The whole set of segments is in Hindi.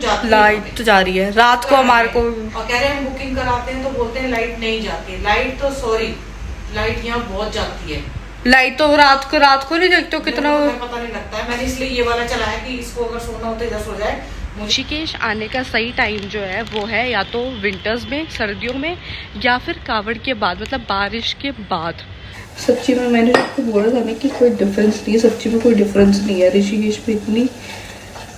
जाती है, लाइट तो जा रही है रात को हमारे को। और कह रहे हैं बुकिंग कराते हैं तो बोलते हैं लाइट नहीं जाती। लाइट तो सॉरी, लाइट यहाँ बहुत जाती है। लाइट तो रात को नहीं देखते हो कितना। पता नहीं लगता है, मैंने इसलिए ये वाला चलाया कि इसको अगर सोना हो तो इधर सो जाए। ऋषिकेश आने का सही टाइम जो है वो है या तो विंटर्स में, सर्दियों में, या फिर कावड़ के बाद, मतलब बारिश के बाद। सच्ची में मैंने आपको बोला था ना कि कोई डिफरेंस नहीं है, सच्ची में कोई डिफरेंस नहीं है। ऋषिकेश में इतनी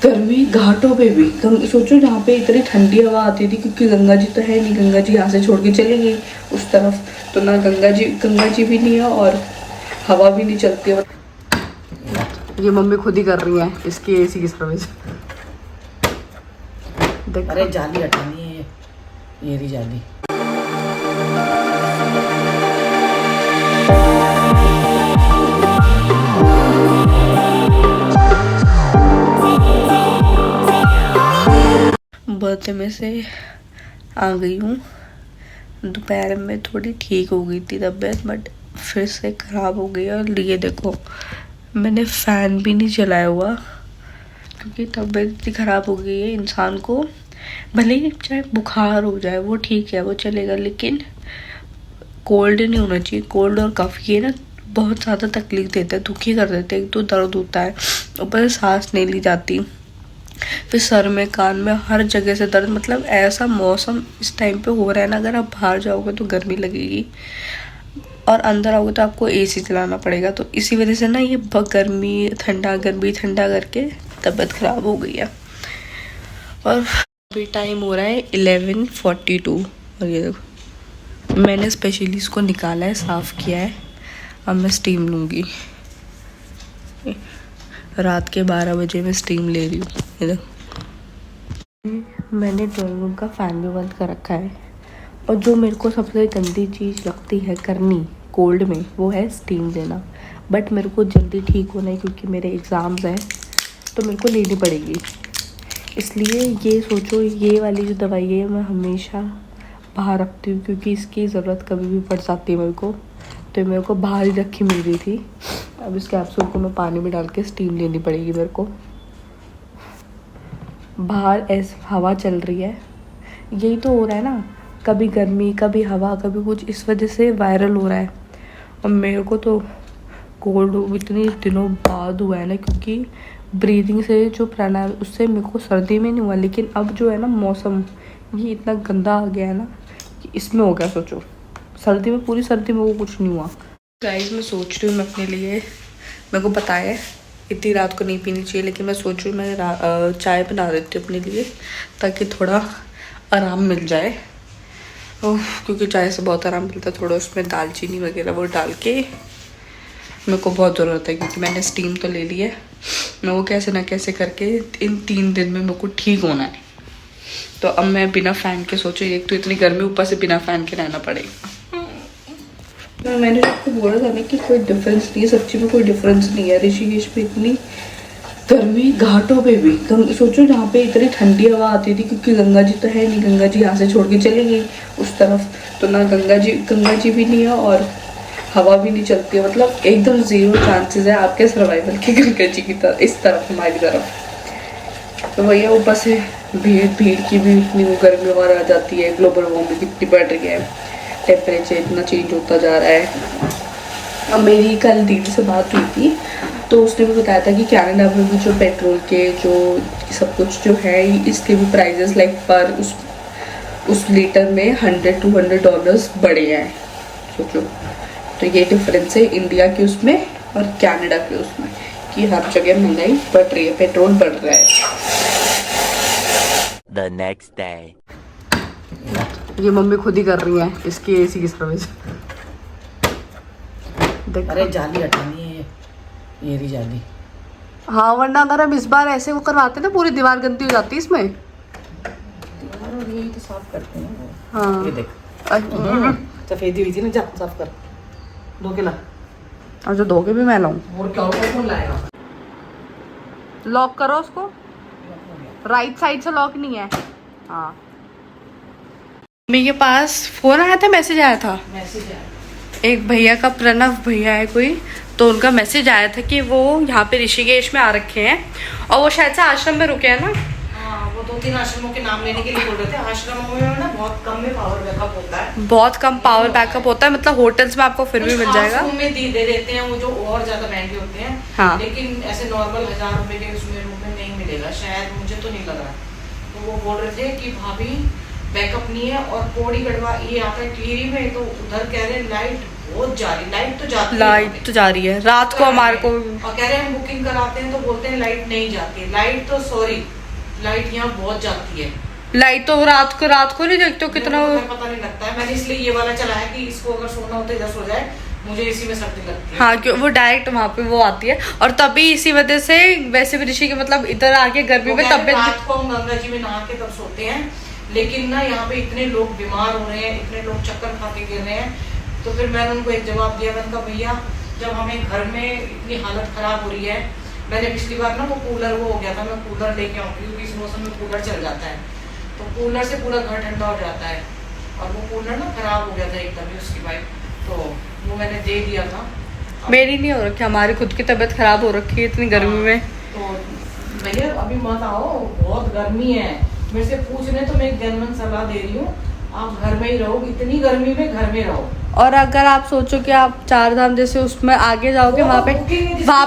गर्मी, घाटों पे भी सोचो जहाँ पे इतनी ठंडी हवा आती थी, क्योंकि गंगा जी तो है नहीं, गंगा जी यहाँ से छोड़ के चली गई उस तरफ, तो ना गंगा जी भी नहीं है और हवा भी नहीं चलती है। ये मम्मी खुद ही कर रही है इसकी एसी की सर्विस। अरे जाली हटानी है, ये रही जाली। बर्थडे में से आ गई हूँ। दोपहर में थोड़ी ठीक हो गई थी तबीयत, बट फिर से ख़राब हो गई। और ये देखो मैंने फ़ैन भी नहीं चलाया हुआ, क्योंकि तबीयत इतनी ख़राब हो गई है। इंसान को भले ही चाहे बुखार हो जाए वो ठीक है, वो चलेगा, लेकिन कोल्ड नहीं होना चाहिए। कोल्ड और कफ ये ना बहुत ज़्यादा तकलीफ देता है, दुखी कर देते हैं। एक तो दर्द होता है, ऊपर से सांस नहीं ली जाती, फिर सर में, कान में, हर जगह से दर्द। मतलब ऐसा मौसम इस टाइम पे हो रहा है ना, अगर आप बाहर जाओगे तो गर्मी लगेगी और अंदर आओगे तो आपको एसी चलाना पड़ेगा। तो इसी वजह से ना ये गर्मी ठंडा करके तबीयत ख़राब हो गई है। और अभी टाइम हो रहा है 11:42 और ये देखो मैंने स्पेशली इसको निकाला है, साफ़ किया है। अब मैं स्टीम लूँगी। रात के 12 बजे मैं स्टीम ले रही हूँ। ये देखो मैंने ड्राइंग रूम का फ़ैन भी बंद कर रखा है। और जो मेरे को सबसे गंदी चीज़ लगती है करनी कोल्ड में, वो है स्टीम लेना। बट मेरे को जल्दी ठीक होना है, क्योंकि मेरे एग्ज़ाम्स हैं तो मेरे को लेनी पड़ेगी। इसलिए ये सोचो, ये वाली जो दवाई है मैं हमेशा बाहर रखती हूँ, क्योंकि इसकी ज़रूरत कभी भी पड़ जाती है मेरे को। तो मेरे को बाहर ही रखी मिल रही थी। अब इस कैप्सूल को मैं पानी में डाल के स्टीम लेनी पड़ेगी मेरे को। बाहर ऐसे हवा चल रही है, यही तो हो रहा है ना, कभी गर्मी कभी हवा कभी कुछ, इस वजह से वायरल हो रहा है। और मेरे को तो कोल्ड इतने दिनों बाद हुआ है ना, क्योंकि ब्रीदिंग से जो प्राणायाम, उससे मेरे को सर्दी में नहीं हुआ, लेकिन अब जो है ना मौसम ये इतना गंदा आ गया है ना कि इसमें हो गया। सोचो सर्दी में, पूरी सर्दी में वो कुछ नहीं हुआ। गाइस मैं सोच रही हूँ मैं अपने लिए, मेरे को पता है इतनी रात को नहीं पीनी चाहिए, लेकिन मैं सोच रही हूँ मैं चाय बना देती हूँ अपने लिए, ताकि थोड़ा आराम मिल जाए। क्योंकि चाय से बहुत आराम मिलता है। थोड़ा उसमें दालचीनी वगैरह वो डाल के मेरे को बहुत ज़रूरत है, क्योंकि मैंने स्टीम तो ले ली है। मैं वो कैसे ना कैसे करके इन 3 दिन में मेरे को ठीक होना है। तो अब मैं बिना फ़ैन के सोचो, एक तो इतनी गर्मी, ऊपर से बिना फ़ैन के रहना पड़ेगा। मैंने आपको बोला था ना कि कोई डिफरेंस नहीं है, सच्ची में कोई डिफरेंस नहीं है। ऋषिकेश में इतनी गर्मी, घाटों पे भी सोचो जहाँ पे इतनी ठंडी हवा आती थी, क्योंकि गंगा जी तो है नहीं, गंगा जी यहाँ से छोड़ के चली गई उस तरफ, तो ना गंगा जी भी नहीं है और हवा भी नहीं चलती है। मतलब एकदम ज़ीरो चांसेस है आपके सर्वाइवल की गंगा जी की तरफ, इस तरफ हमारी तरफ। तो भैया ऊपर से भीड़ की भी इतनी वो गर्मी और आ जाती है। ग्लोबल वार्मिंग कितनी बढ़ रही है, टेम्परेचर इतना चेंज होता जा रहा है। अब मेरी कल दीदी से बात हुई थी, तो उसने भी बताया था कि कनाडा में भी जो पेट्रोल के जो सब कुछ जो है, इसके भी प्राइजेस लाइक पर उस लीटर में $100-200 बढ़े हैं। सोचो, तो ये डिफरेंस है इंडिया के उसमें और कनाडा के उसमें, कि हर जगह महंगाई बढ़ रही है, पेट्रोल बढ़ रहा है। The next day. ये मम्मी खुद ही कर रही है इसकी एसी की सर्विस। अरे जाली हटानी है, ये रही जाली। हाँ, वरना अगर हम इस बार ऐसे वो करवाते ना, पूरी दीवार गंदी हो जाती इसमें। और यही तो साफ करते हैं वो। हाँ ये देख सफेदी हुई थी ना, जा साफ कर, धो के ला। और जो धो के भी मैं लाऊं, और क्या होगा, कौन लाएगा? लॉक करो उसको, राइट साइड से लॉक नहीं है। हाँ, मम्मी के पास फोन आया था, मैसेज आया था, एक भैया का, प्रणव भैया है कोई, तो उनका मैसेज आया था कि वो यहाँ पे ऋषिकेश में आ रखे हैं और वो शायद से आश्रम में रुके हैं ना। हाँ, वो 2-3 आश्रमों के नाम लेने के लिए बोल रहे थे। आश्रमों में ना बहुत कम में पावर बैकअप होता है, बहुत कम पावर बैकअप होता है, मतलब होटल्स में आपको फिर भी मिल जाएगा। रूम में दे देते हैं वो जो और ज्यादा महंगे होते हैं। हाँ। लेकिन ऐसे नॉर्मल 1000 रुपए के उसमें रूम में नहीं मिलेगा शायद, मुझे तो नहीं लग रहा। तो वो बोल रहे थे कि भाभी बैकअप नहीं है, और पौड़ी गढ़वा ये आता है टिहरी में, तो उधर कह रहे हैं लाइट बहुत जा रही, लाइट तो जाती है, लाइट तो जा रही है रात को हमारे को। और कह रहे हैं हम बुकिंग कराते हैं तो बोलते हैं लाइट नहीं जाती। लाइट तो सॉरी, लाइट यहाँ बहुत जाती है। लाइट तो रात को नहीं देखते हो कितना, पता नहीं लगता है। मैंने इसलिए ये वाला चलाया कि इसको अगर सोना हो तो इधर सो जाए, मुझे इसी में सर्दी लगती है। हाँ, क्यों वो डायरेक्ट वहाँ पे वो आती है, और तभी इसी वजह से वैसे भी ऋषि के मतलब इधर आके गर्मी में तबियत। रात को हम गंगा जी में नहा के तब सोते हैं, लेकिन ना यहाँ पे इतने लोग बीमार हो रहे हैं, इतने लोग चक्कर खा के गिर रहे हैं। तो फिर मैंने उनको एक जवाब दिया, मैंने कहा भैया जब हमें घर में इतनी हालत खराब हो रही है, मैंने पिछली बार ना वो कूलर वो हो गया था, मैं कूलर लेके आऊँगी क्योंकि इस मौसम में कूलर चल जाता है, तो कूलर से पूरा घर ठंडा हो जाता है। और वो कूलर ना खराब हो गया था एकदम ही उसकी पाइप, तो वो मैंने दे दिया था। मेरी नहीं हो रखी, हमारी खुद की तबीयत खराब हो रखी है इतनी गर्मी में। तो भैया अभी मत आओ, बहुत गर्मी है। मेरे से पूछ रहे तो मैं एक जनमन सलाह दे रही हूँ, आप घर में ही रहो, इतनी गर्मी में घर में रहो। और अगर आप सोचो कि आप 4 धाम जैसे उसमें आगे जाओगे, वहाँ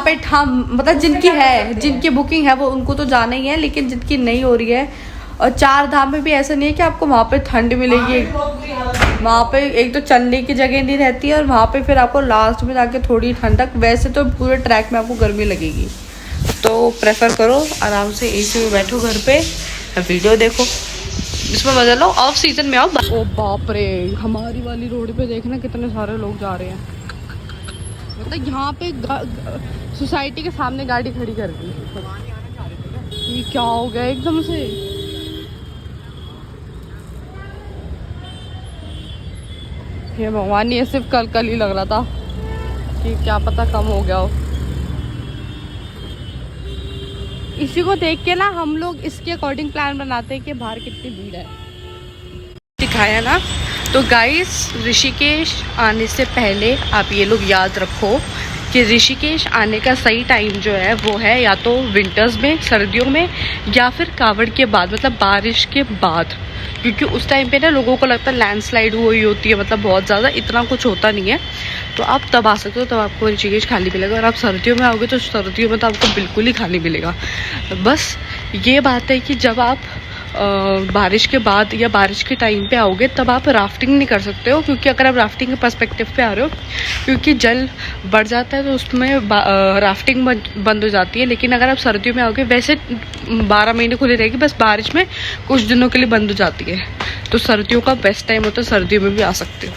पे मतलब जिनकी है, जिनकी बुकिंग है वो उनको तो जाना ही है, लेकिन जिनकी नहीं हो रही है, और 4 धाम में भी ऐसा नहीं है कि आपको वहाँ पे ठंड मिलेगी। वहाँ पे एक तो चलने की जगह नहीं रहती है, और वहाँ पे फिर आपको लास्ट में जाके थोड़ी ठंडक, वैसे तो पूरे ट्रैक में आपको गर्मी लगेगी। तो प्रेफर करो आराम से एसी में बैठो घर पे, वीडियो देखो, इसमें मजा लो, ऑफ सीजन में आओ। ओ बाप रे, हमारी वाली रोड पे देखना कितने सारे लोग जा रहे हैं, मतलब यहाँ पे सोसाइटी के सामने गाड़ी खड़ी कर दी। ये क्या हो गया एकदम से? हे भगवान, ये सिर्फ कल ही लग रहा था कि क्या पता कम हो गया हो। इसी को देख के ना हम लोग इसके अकॉर्डिंग प्लान बनाते हैं कि बाहर कितनी भीड़ है। दिखाया ना, तो गाइस ऋषिकेश आने से पहले आप ये लोग याद रखो कि ऋषिकेश आने का सही टाइम जो है वो है या तो विंटर्स में, सर्दियों में, या फिर कावड़ के बाद, मतलब बारिश के बाद, क्योंकि उस टाइम पे ना लोगों को लगता है लैंडस्लाइड हुई होती है, मतलब बहुत ज़्यादा, इतना कुछ होता नहीं है। तो आप तब आ सकते हो, तब आपको ऋषिकेश खाली मिलेगा। और आप सर्दियों में आओगे तो सर्दियों में तो आपको बिल्कुल ही खाली मिलेगा। बस ये बात है कि जब आप बारिश के बाद या बारिश के टाइम पे आओगे तब आप राफ्टिंग नहीं कर सकते हो, क्योंकि अगर आप राफ्टिंग के पर्सपेक्टिव पे आ रहे हो, क्योंकि जल बढ़ जाता है तो उसमें राफ्टिंग बंद हो जाती है। लेकिन अगर आप सर्दियों में आओगे, वैसे 12 महीने खुली रहेगी, बस बारिश में कुछ दिनों के लिए बंद हो जाती है। तो सर्दियों का बेस्ट टाइम होता है, सर्दियों में भी आ सकते हो।